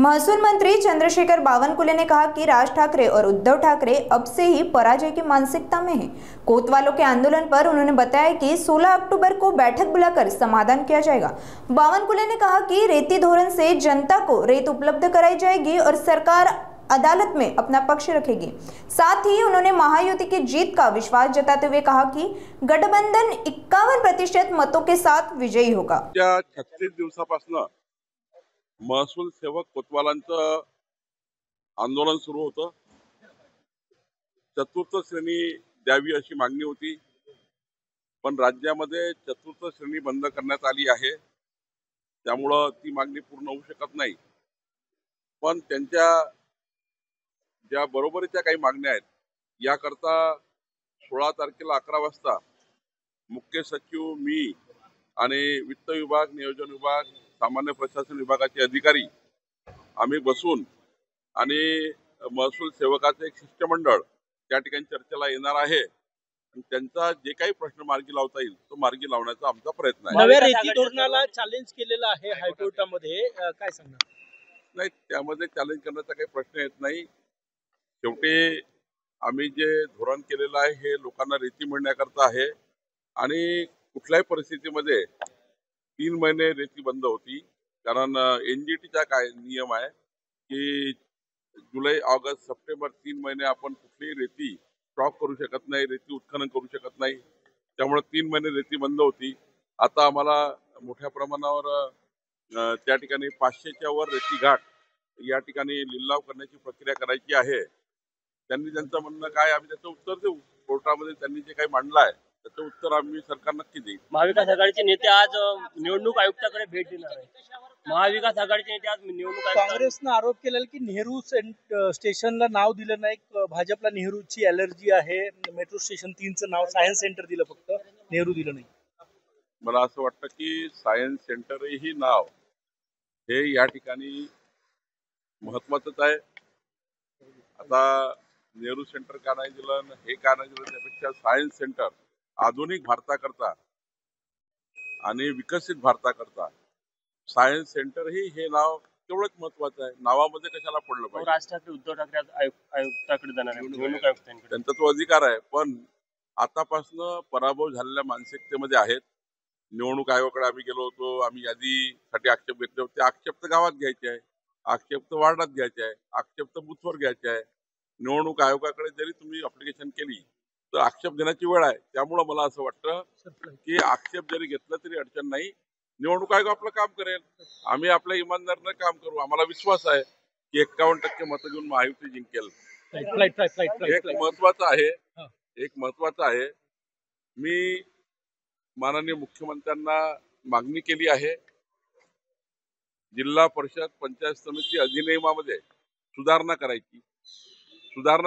महसूल मंत्री चंद्रशेखर बावनकुले ने कहा कि राज ठाकरे और उद्धव ठाकरे अब से ही पराजय की मानसिकता में हैं। कोतवालों के आंदोलन पर उन्होंने बताया कि 16 अक्टूबर को बैठक बुलाकर समाधान किया जाएगा। बावनकुले ने कहा कि रेती धोरण से जनता को रेत उपलब्ध कराई जाएगी और सरकार अदालत में अपना पक्ष रखेगी। साथ ही उन्होंने महायुति की जीत का विश्वास जताते हुए कहा कि गठबंधन 51% मतों के साथ विजयी होगा। 36 दिवसापासून महसूल सेवक कोतवालांचं आंदोलन सुरू होतं। चतुर्थ श्रेणी द्यावी अशी मागणी होती, पण राज्यामध्ये चतुर्थ श्रेणी बंद करण्यात आली आहे, त्यामुळे ती मागणी पूर्ण होऊ शकत नाही। पण त्यांच्या ज्या बरोबरीच्या काही मागण्या आहेत, याकरता 16 तारखेला 11 वाजता मुख्य सचिव, मी आणि वित्त विभाग, नियोजन विभाग, सामान्य प्रशासन विभागाचे अधिकारी आम्ही बसून आणि महसूल सेवकाचे एक शिष्टमंडळ त्या ठिकाणी चर्चेला येणार आहे। त्यांचा जे काही प्रश्न मार्गी लावता येईल तो मार्गी लावण्याचा आमचा प्रयत्न आहे। नव्या रेती धोरणाला चॅलेंज केलेलं आहे हायकोर्टामध्ये, काय सांगणार? नाही, त्यामध्ये चॅलेंज करण्याचा काही प्रश्न येत नाही। शेवटी आम्ही जे धोरण केलेलं आहे हे लोकांना रेती मिळण्याकरता आहे आणि कुठल्याही परिस्थितीमध्ये 3 महिने रेती बंद होती, कारण एनजीटीचा काय नियम आहे की जुलै, ऑगस्ट, सप्टेंबर 3 महिने आपण कुठलीही रेती स्टॉक करू शकत नाही, रेती उत्खनन करू शकत नाही। त्यामुळे 3 महिने रेती बंद होती। आता आम्हाला मोठ्या प्रमाणावर त्या ठिकाणी 500च्या वर रेती घाट या ठिकाणी लिलाव करण्याची प्रक्रिया करायची आहे। त्यांनी त्यांचं म्हणणं काय, आम्ही त्याचं उत्तर देऊ। कोर्टामध्ये त्यांनी जे काही मांडलं आहे त्याचं उत्तर आम्ही सरकार नक्की देईल। महाविकास आघाडीचे नेते आज निवडणूक आयुक्ताकडे भेट देणार आहेत। महाविकास आघाडीचे नेते आज निवडणूक काँग्रेसने आरोप केलेला की नेहरू स्टेशनला नाव दिलं नाही, भाजपला नेहरूची ॲलर्जी आहे, मेट्रो स्टेशन 3चं नाव सायन्स सेंटर दिलं, फक्त नेहरू दिलं नाही। मला असं वाटतं की सायन्स सेंटर ही नाव हे या ठिकाणी महत्वाचंच आहे। आता नेहरू सेंटर का नाही दिलं, हे का नाही दिलं, त्यापेक्षा सायन्स सेंटर आधुनिक भारताकरता आणि विकसित भारताकरता सायन्स सेंटर ही हे नाव तेवढंच महत्वाचं आहे। नावामध्ये कशाला पडलं पाहिजे? राज ठाकरे, उद्धव ठाकरे आयुक्ताकडे जाणार आहे, निवडणूक आयुक्तांकडे। त्यांचा तो अधिकार आहे, पण आतापासून पराभव झालेल्या मानसिकतेमध्ये आहेत। निवडणूक आयोगाकडे आम्ही गेलो होतो, आम्ही यादीसाठी आक्षेप घेतले होते। आक्षेप तर गावात घ्यायचे आहे, आक्षेप तर वार्डात घ्यायचे आहे, आक्षेप तर बूथवर घ्यायचे आहे। निवडणूक आयोगाकडे जरी तुम्ही अप्लिकेशन केली तर आक्षेप घेण्याची वेळ आहे। त्यामुळे मला असं वाटतं की आक्षेप जरी घेतला तरी अडचण नाही, निवडणूक आयोग आपलं काम करेल, आम्ही आपल्या इमानदारीने काम करू। आम्हाला विश्वास आहे की 51% मतं घेऊन महायुती जिंकेल। एक महत्वाचं आहे, मी माननीय मुख्यमंत्र्यांना मागणी केली आहे, जिल्हा परिषद पंचायत समिती अधिनियमामध्ये सुधारणा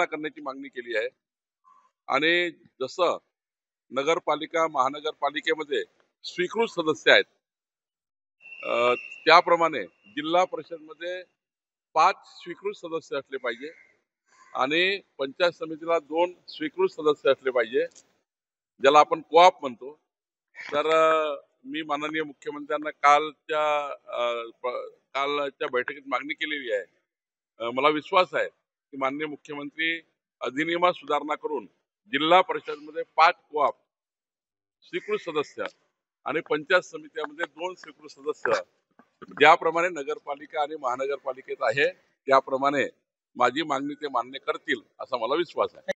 करण्याची मागणी केली आहे। आणि जसं नगरपालिका, महानगरपालिकेमध्ये स्वीकृत सदस्य आहेत, त्याप्रमाणे जिल्हा परिषदमध्ये 5 स्वीकृत सदस्य असले पाहिजे आणि पंचायत समितीला 2 स्वीकृत सदस्य असले पाहिजे, ज्याला आपण कोऑप म्हणतो। तर मी माननीय मुख्यमंत्र्यांना कालच्या बैठकीत मागणी केलेली आहे। मला विश्वास आहे की माननीय मुख्यमंत्री अधिनियमात सुधारणा करून जिल्हा परिषदमध्ये 5 कोऑप स्वीकृत सदस्य आणि पंचायत समित्यामध्ये 2 स्वीकृत सदस्य, ज्याप्रमाणे नगरपालिका आणि महानगरपालिकेत आहे त्याप्रमाणे माझी मागणी ते मान्य करतील असा मला विश्वास आहे।